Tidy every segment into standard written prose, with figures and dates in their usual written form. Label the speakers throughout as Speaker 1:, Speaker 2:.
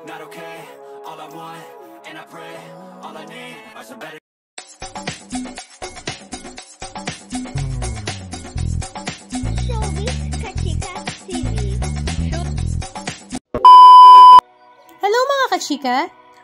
Speaker 1: not okay. All I want, and I pray, all I need are some better.
Speaker 2: Hello mga kachika!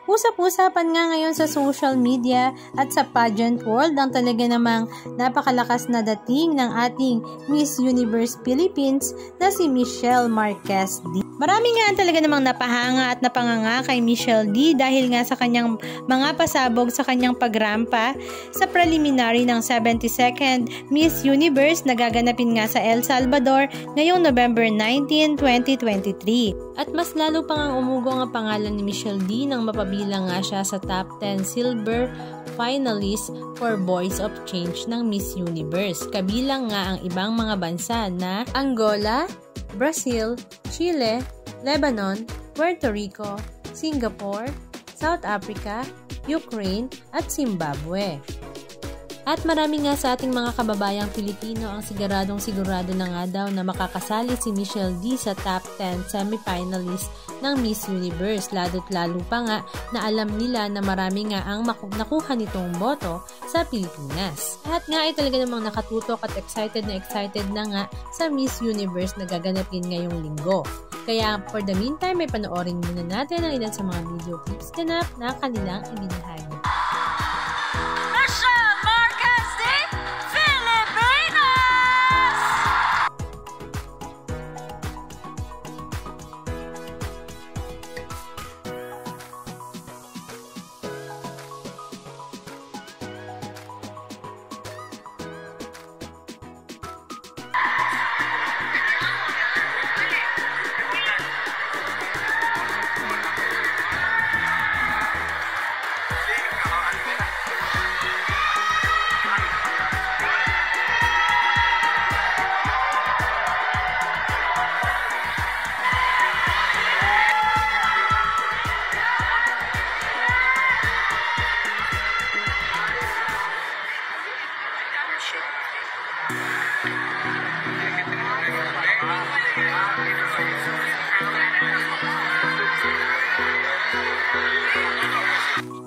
Speaker 2: Usap-usapan nga ngayon sa social media at sa pageant world ang talaga namang napakalakas na dating ng ating Miss Universe Philippines na si Michelle Marquez D. Marami nga talaga namang napahanga at napanganga kay Michelle D dahil nga sa kanyang mga pasabog sa kanyang pagrampa sa preliminary ng 72nd Miss Universe na gaganapin nga sa El Salvador ngayong November 19, 2023. At mas lalo pang umugong ang pangalan ni Michelle D nang mapabilang nga siya sa top 10 silver finalist for Voice of Change ng Miss Universe. Kabilang nga ang ibang mga bansa na Angola, Brazil, Chile, Lebanon, Puerto Rico, Singapore, South Africa, Ukraine, at Zimbabwe. At marami nga sa ating mga kababayang Pilipino ang sigurado na nga daw na makakasali si Michelle D sa top 10 semifinalist ng Miss Universe. Lalo't lalo pa nga na alam nila na marami nga ang nakuha nitong boto sa Pilipinas. Lahat nga ay talaga namang nakatutok at excited na nga sa Miss Universe na gaganapin ngayong linggo. Kaya for the meantime, may panoorin muna natin ang ilan sa mga video clips ganap na kanilang ibinahagi.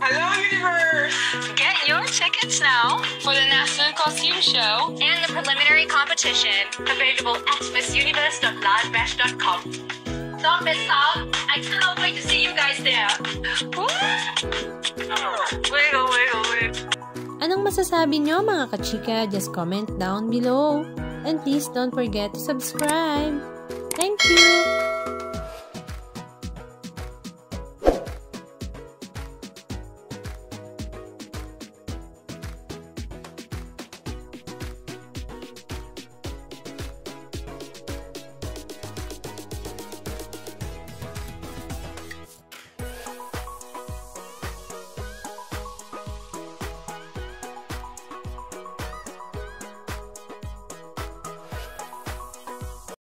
Speaker 3: Hello, Universe!
Speaker 4: Get your tickets now for the National Costume Show and the preliminary competition.
Speaker 3: Available at missuniverse.livebash.com.
Speaker 4: Don't miss out. I cannot wait to see you guys there.
Speaker 3: Wiggle.
Speaker 2: Anong masasabi nyo mga kachika? Just comment down below. And please don't forget to subscribe. Thank you!